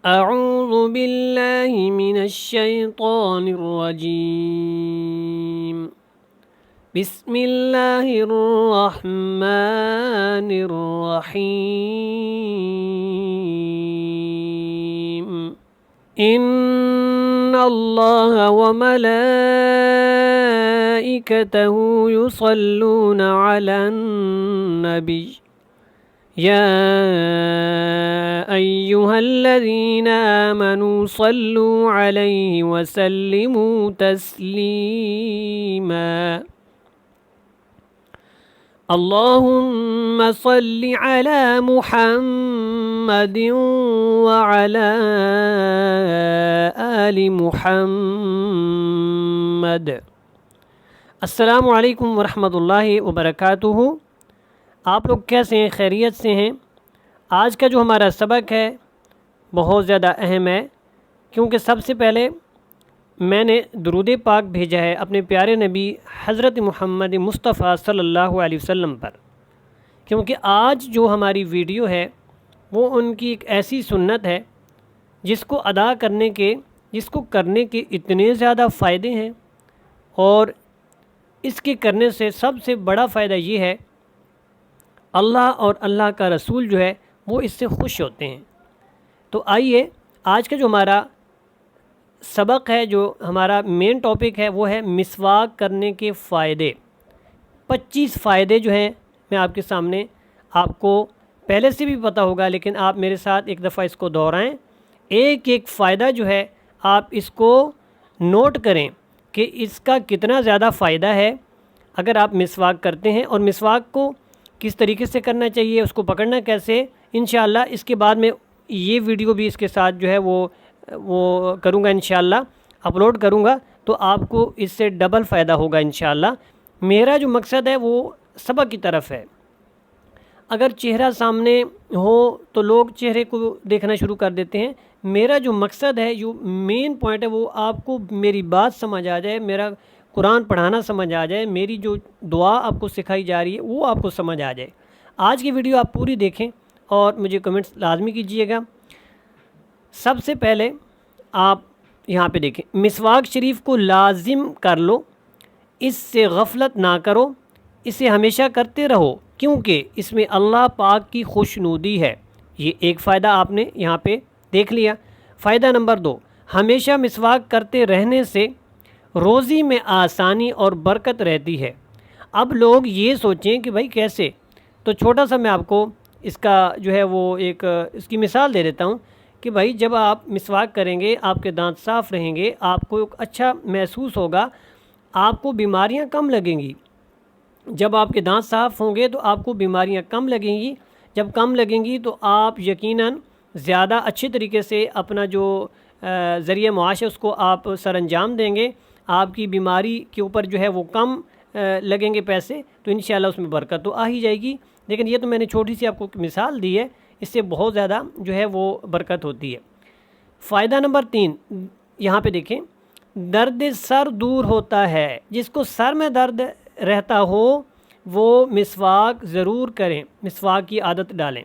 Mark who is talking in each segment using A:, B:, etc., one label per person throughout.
A: اعوذ باللہ من الشیطان الرجیم بسم اللہ الرحمن الرحیم ان اللہ وملائکتہ یصلون علی النبی یا أيها الذين آمنوا صلوا عليه وسلموا تسليما اللهم صل على محمد وعلى آل محمد۔ السلام علیکم ورحمۃ اللہ وبرکاتہ۔ آپ لوگ کیسے ہیں؟ خیریت سے ہیں؟ آج کا جو ہمارا سبق ہے بہت زیادہ اہم ہے، کیونکہ سب سے پہلے میں نے درود پاک بھیجا ہے اپنے پیارے نبی حضرت محمد مصطفیٰ صلی اللہ علیہ وسلم پر، کیونکہ آج جو ہماری ویڈیو ہے وہ ان کی ایک ایسی سنت ہے جس کو ادا کرنے کے اتنے زیادہ فائدے ہیں، اور اس کے کرنے سے سب سے بڑا فائدہ یہ ہے اللہ اور اللہ کا رسول جو ہے وہ اس سے خوش ہوتے ہیں۔ تو آئیے آج کا جو ہمارا سبق ہے، جو ہمارا مین ٹاپک ہے، وہ ہے مسواک کرنے کے فائدے۔ 25 فائدے جو ہیں میں آپ کے سامنے، آپ کو پہلے سے بھی پتہ ہوگا لیکن آپ میرے ساتھ ایک دفعہ اس کو دہرائیں، ایک ایک فائدہ جو ہے آپ اس کو نوٹ کریں کہ اس کا کتنا زیادہ فائدہ ہے اگر آپ مسواک کرتے ہیں، اور مسواک کو کس طریقے سے کرنا چاہیے، اس کو پکڑنا کیسے، انشاءاللہ اس کے بعد میں یہ ویڈیو بھی اس کے ساتھ جو ہے وہ کروں گا، انشاءاللہ اپلوڈ کروں گا، تو آپ کو اس سے ڈبل فائدہ ہوگا انشاءاللہ۔ میرا جو مقصد ہے وہ سبق کی طرف ہے۔ اگر چہرہ سامنے ہو تو لوگ چہرے کو دیکھنا شروع کر دیتے ہیں، میرا جو مقصد ہے، جو مین پوائنٹ ہے، وہ آپ کو میری بات سمجھ آ جائے، میرا قرآن پڑھانا سمجھ آ جائے، میری جو دعا آپ کو سکھائی جا رہی ہے وہ آپ کو سمجھ آ جائے۔ آج کی ویڈیو آپ پوری دیکھیں اور مجھے کمنٹس لازمی کیجیے گا۔ سب سے پہلے آپ یہاں پہ دیکھیں، مسواک شریف کو لازم کر لو، اس سے غفلت نہ کرو، اسے ہمیشہ کرتے رہو، کیونکہ اس میں اللہ پاک کی خوشنودی ہے۔ یہ ایک فائدہ آپ نے یہاں پہ دیکھ لیا۔ فائدہ نمبر 2، ہمیشہ مسواک کرتے رہنے سے روزی میں آسانی اور برکت رہتی ہے۔ اب لوگ یہ سوچیں کہ بھائی کیسے، تو چھوٹا سا میں آپ کو اس کا جو ہے وہ اس کی مثال دے دیتا ہوں کہ بھائی جب آپ مسواک کریں گے، آپ کے دانت صاف رہیں گے، آپ کو اچھا محسوس ہوگا، آپ کو بیماریاں کم لگیں گی۔ جب آپ کے دانت صاف ہوں گے تو آپ کو بیماریاں کم لگیں گی، جب کم لگیں گی تو آپ یقیناً زیادہ اچھے طریقے سے اپنا جو ذریعہ معاش ہے اس کو آپ سر انجام دیں گے، آپ کی بیماری کے اوپر جو ہے وہ کم لگیں گے پیسے، تو انشاءاللہ اس میں برکت تو آ ہی جائے گی۔ لیکن یہ تو میں نے چھوٹی سی آپ کو مثال دی ہے، اس سے بہت زیادہ جو ہے وہ برکت ہوتی ہے۔ فائدہ نمبر 3 یہاں پہ دیکھیں، درد سر دور ہوتا ہے۔ جس کو سر میں درد رہتا ہو وہ مسواک ضرور کریں، مسواک کی عادت ڈالیں۔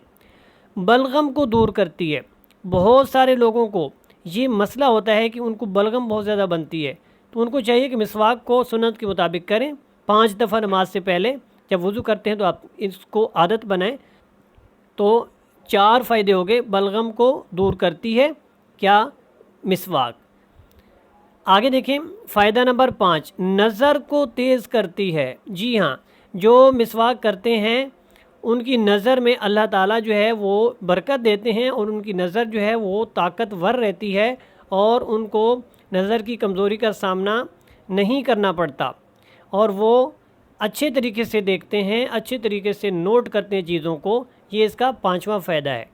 A: بلغم کو دور کرتی ہے۔ بہت سارے لوگوں کو یہ مسئلہ ہوتا ہے کہ ان کو بلغم بہت زیادہ بنتی ہے، تو ان کو چاہیے کہ مسواک کو سنت کے مطابق کریں، 5 دفعہ نماز سے پہلے جب وضو کرتے ہیں تو آپ اس کو عادت بنائیں۔ تو 4 فائدے ہو گئے۔ بلغم کو دور کرتی ہے کیا؟ مسواک۔ آگے دیکھیں، فائدہ نمبر 5، نظر کو تیز کرتی ہے۔ جی ہاں، جو مسواک کرتے ہیں ان کی نظر میں اللہ تعالیٰ جو ہے وہ برکت دیتے ہیں، اور ان کی نظر جو ہے وہ طاقتور رہتی ہے، اور ان کو نظر کی کمزوری کا سامنا نہیں کرنا پڑتا، اور وہ اچھے طریقے سے دیکھتے ہیں، اچھے طریقے سے نوٹ کرتے ہیں چیزوں کو۔ یہ اس کا 5واں فائدہ ہے۔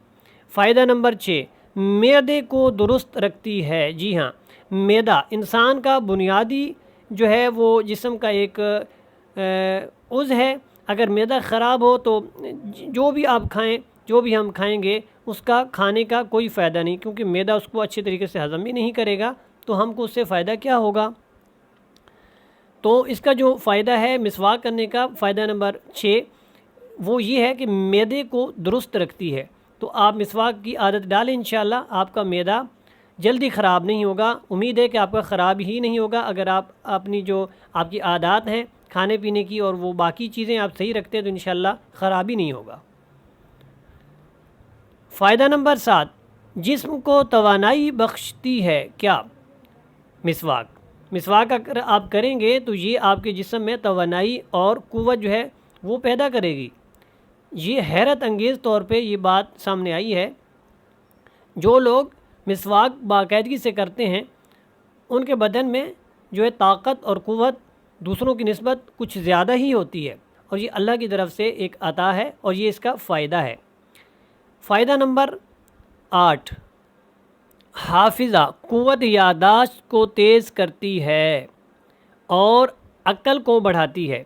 A: فائدہ نمبر 6، معدے کو درست رکھتی ہے۔ جی ہاں، معدہ انسان کا بنیادی جو ہے وہ جسم کا ایک عضو ہے۔ اگر معدہ خراب ہو تو جو بھی آپ کھائیں، جو بھی ہم کھائیں گے اس کا کھانے کا کوئی فائدہ نہیں، کیونکہ معدہ اس کو اچھے طریقے سے ہضم بھی نہیں کرے گا، تو ہم کو اس سے فائدہ کیا ہوگا؟ تو اس کا جو فائدہ ہے مسواک کرنے کا، فائدہ نمبر 6، وہ یہ ہے کہ معدے کو درست رکھتی ہے۔ تو آپ مسواک کی عادت ڈالیں، انشاءاللہ آپ کا معدہ جلدی خراب نہیں ہوگا۔ امید ہے کہ آپ کا خراب ہی نہیں ہوگا اگر آپ اپنی جو آپ کی عادات ہیں کھانے پینے کی اور وہ باقی چیزیں آپ صحیح رکھتے ہیں تو انشاءاللہ خرابی نہیں ہوگا۔ فائدہ نمبر 7، جسم کو توانائی بخشتی ہے کیا؟ مسواک اگر آپ کریں گے تو یہ آپ کے جسم میں توانائی اور قوت جو ہے وہ پیدا کرے گی۔ یہ حیرت انگیز طور پہ یہ بات سامنے آئی ہے، جو لوگ مسواک باقاعدگی سے کرتے ہیں ان کے بدن میں جو ہے طاقت اور قوت دوسروں کی نسبت کچھ زیادہ ہی ہوتی ہے، اور یہ اللہ کی طرف سے ایک عطا ہے اور یہ اس کا فائدہ ہے۔ فائدہ نمبر 8، حافظہ قوت یادداشت کو تیز کرتی ہے اور عقل کو بڑھاتی ہے۔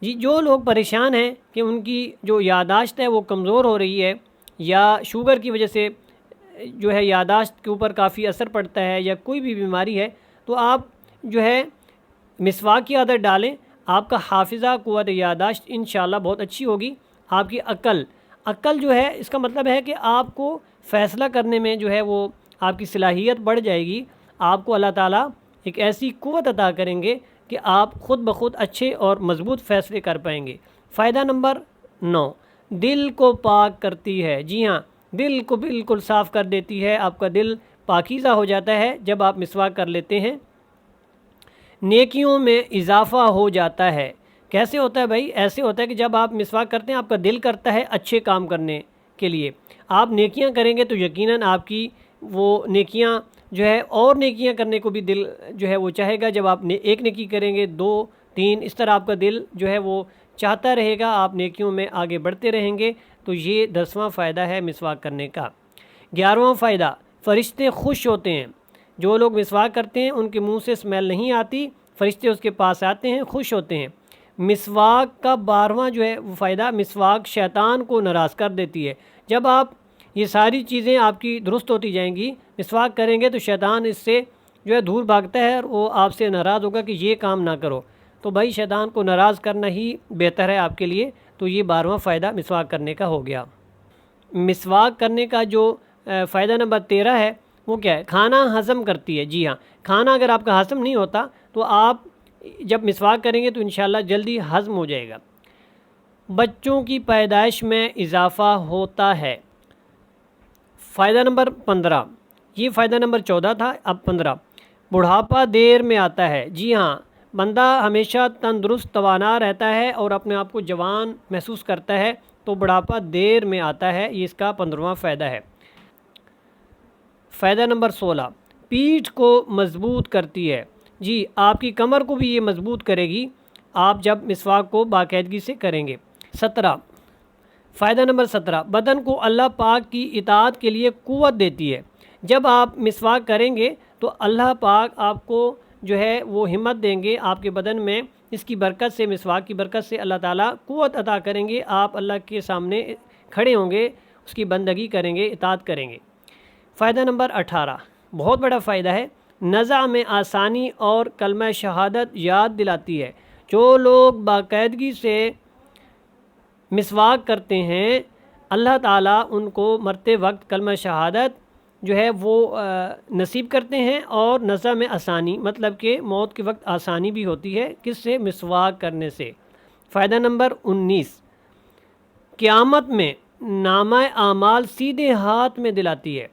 A: جی جو لوگ پریشان ہیں کہ ان کی جو یادداشت ہے وہ کمزور ہو رہی ہے یا شوگر کی وجہ سے جو ہے یادداشت کے اوپر کافی اثر پڑتا ہے یا کوئی بھی بیماری ہے، تو آپ جو ہے مسواک کی عادت ڈالیں، آپ کا حافظہ قوت یادداشت انشاءاللہ بہت اچھی ہوگی۔ آپ کی عقل جو ہے اس کا مطلب ہے کہ آپ کو فیصلہ کرنے میں جو ہے وہ آپ کی صلاحیت بڑھ جائے گی۔ آپ کو اللہ تعالیٰ ایک ایسی قوت عطا کریں گے کہ آپ خود بخود اچھے اور مضبوط فیصلے کر پائیں گے۔ فائدہ نمبر 9، دل کو پاک کرتی ہے۔ جی ہاں، دل کو بالکل صاف کر دیتی ہے، آپ کا دل پاکیزہ ہو جاتا ہے جب آپ مسواک کر لیتے ہیں۔ نیکیوں میں اضافہ ہو جاتا ہے۔ کیسے ہوتا ہے بھائی؟ ایسے ہوتا ہے کہ جب آپ مسواک کرتے ہیں آپ کا دل کرتا ہے اچھے کام کرنے کے لیے، آپ نیکیاں کریں گے تو یقیناً آپ کی وہ نیکیاں جو ہے اور نیکیاں کرنے کو بھی دل جو ہے وہ چاہے گا۔ جب آپ ایک نیکی کریں گے، 2 3 اس طرح آپ کا دل جو ہے وہ چاہتا رہے گا، آپ نیکیوں میں آگے بڑھتے رہیں گے۔ تو یہ 10واں فائدہ ہے مسواک کرنے کا۔ 11واں فائدہ، فرشتے خوش ہوتے ہیں۔ جو لوگ مسواک کرتے ہیں ان کے منہ سے اسمیل نہیں آتی، فرشتے اس کے پاس آتے ہیں، خوش ہوتے ہیں۔ مسواک کا 12واں جو ہے وہ فائدہ، مسواک شیطان کو ناراض کر دیتی ہے۔ جب آپ یہ ساری چیزیں آپ کی درست ہوتی جائیں گی، مسواک کریں گے تو شیطان اس سے جو ہے دور بھاگتا ہے اور وہ آپ سے ناراض ہوگا کہ یہ کام نہ کرو۔ تو بھائی شیطان کو ناراض کرنا ہی بہتر ہے آپ کے لیے۔ تو یہ 12واں فائدہ مسواک کرنے کا ہو گیا۔ مسواک کرنے کا جو فائدہ نمبر 13 ہے وہ کیا ہے؟ کھانا ہضم کرتی ہے۔ جی ہاں، کھانا اگر آپ کا ہضم نہیں ہوتا تو آپ جب مسواک کریں گے تو انشاءاللہ جلدی ہضم ہو جائے گا۔ بچوں کی پیدائش میں اضافہ ہوتا ہے۔ فائدہ نمبر 15، یہ فائدہ نمبر 14 تھا، اب 15، بڑھاپا دیر میں آتا ہے۔ جی ہاں، بندہ ہمیشہ تندرست توانا رہتا ہے اور اپنے آپ کو جوان محسوس کرتا ہے، تو بڑھاپا دیر میں آتا ہے، یہ اس کا 15واں فائدہ ہے۔ فائدہ نمبر 16، پیٹھ کو مضبوط کرتی ہے۔ جی آپ کی کمر کو بھی یہ مضبوط کرے گی آپ جب مسواک کو باقاعدگی سے کریں گے۔ 17، فائدہ نمبر 17، بدن کو اللہ پاک کی اطاعت کے لیے قوت دیتی ہے۔ جب آپ مسواک کریں گے تو اللہ پاک آپ کو جو ہے وہ ہمت دیں گے، آپ کے بدن میں اس کی برکت سے، مسواک کی برکت سے اللہ تعالیٰ قوت عطا کریں گے، آپ اللہ کے سامنے کھڑے ہوں گے، اس کی بندگی کریں گے، اطاعت کریں گے۔ فائدہ نمبر 18، بہت بڑا فائدہ ہے، نزع میں آسانی اور کلمہ شہادت یاد دلاتی ہے۔ جو لوگ باقاعدگی سے مسواک کرتے ہیں اللہ تعالیٰ ان کو مرتے وقت کلمہ شہادت جو ہے وہ نصیب کرتے ہیں، اور نزع میں آسانی مطلب کہ موت کے وقت آسانی بھی ہوتی ہے، کس سے؟ مسواک کرنے سے۔ فائدہ نمبر 19، قیامت میں نامہ اعمال سیدھے ہاتھ میں دلاتی ہے۔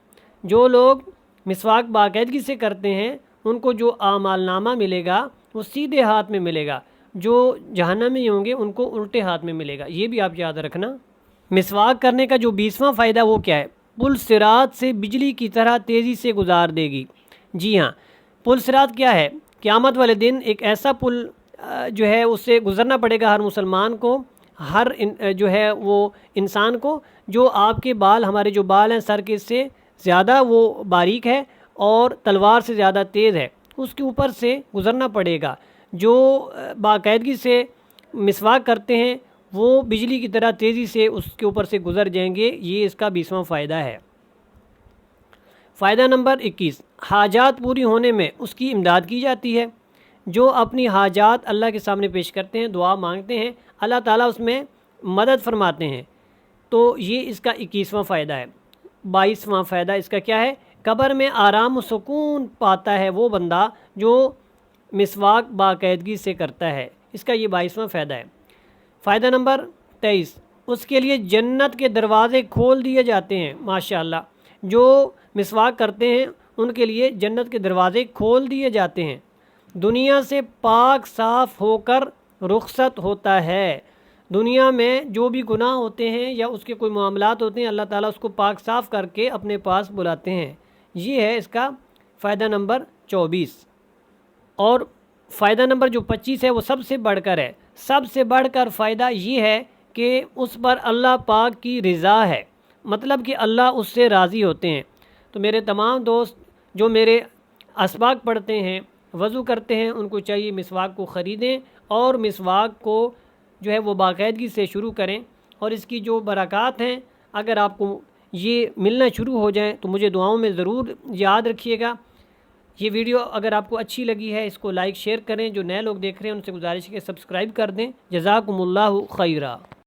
A: جو لوگ مسواک باقاعدگی سے کرتے ہیں ان کو جو اعمال نامہ ملے گا وہ سیدھے ہاتھ میں ملے گا، جو جہنم میں ہوں گے ان کو الٹے ہاتھ میں ملے گا، یہ بھی آپ یاد رکھنا۔ مسواک کرنے کا جو 20واں فائدہ وہ کیا ہے؟ پل صراط سے بجلی کی طرح تیزی سے گزار دے گی۔ جی ہاں، پل صراط کیا ہے؟ قیامت والے دن ایک ایسا پل جو ہے اس سے گزرنا پڑے گا ہر مسلمان کو، ہر جو ہے وہ انسان کو، جو آپ کے بال، ہمارے جو بال ہیں سر کے سے زیادہ وہ باریک ہے اور تلوار سے زیادہ تیز ہے، اس کے اوپر سے گزرنا پڑے گا۔ جو باقاعدگی سے مسواک کرتے ہیں وہ بجلی کی طرح تیزی سے اس کے اوپر سے گزر جائیں گے، یہ اس کا 20واں فائدہ ہے۔ فائدہ نمبر 21، حاجات پوری ہونے میں اس کی امداد کی جاتی ہے۔ جو اپنی حاجات اللہ کے سامنے پیش کرتے ہیں، دعا مانگتے ہیں، اللہ تعالیٰ اس میں مدد فرماتے ہیں۔ تو یہ اس کا 21واں فائدہ ہے۔ 22واں فائدہ اس کا کیا ہے؟ قبر میں آرام و سکون پاتا ہے وہ بندہ جو مسواک باقاعدگی سے کرتا ہے، اس کا یہ 22واں فائدہ ہے۔ فائدہ نمبر 23، اس کے لیے جنت کے دروازے کھول دیے جاتے ہیں۔ ماشاءاللہ، جو مسواک کرتے ہیں ان کے لیے جنت کے دروازے کھول دیے جاتے ہیں۔ دنیا سے پاک صاف ہو کر رخصت ہوتا ہے۔ دنیا میں جو بھی گناہ ہوتے ہیں یا اس کے کوئی معاملات ہوتے ہیں، اللہ تعالیٰ اس کو پاک صاف کر کے اپنے پاس بلاتے ہیں۔ یہ ہے اس کا فائدہ نمبر 24۔ اور فائدہ نمبر جو 25 ہے وہ سب سے بڑھ کر ہے۔ سب سے بڑھ کر فائدہ یہ ہے کہ اس پر اللہ پاک کی رضا ہے، مطلب کہ اللہ اس سے راضی ہوتے ہیں۔ تو میرے تمام دوست جو میرے اسباق پڑھتے ہیں، وضو کرتے ہیں، ان کو چاہیے مسواک کو خریدیں اور مسواک کو جو ہے وہ باقاعدگی سے شروع کریں، اور اس کی جو برکات ہیں اگر آپ کو یہ ملنا شروع ہو جائیں تو مجھے دعاؤں میں ضرور یاد رکھیے گا۔ یہ ویڈیو اگر آپ کو اچھی لگی ہے اس کو لائک شیئر کریں، جو نئے لوگ دیکھ رہے ہیں ان سے گزارش ہے کہ سبسکرائب کر دیں۔ جزاکم اللہ خیرہ۔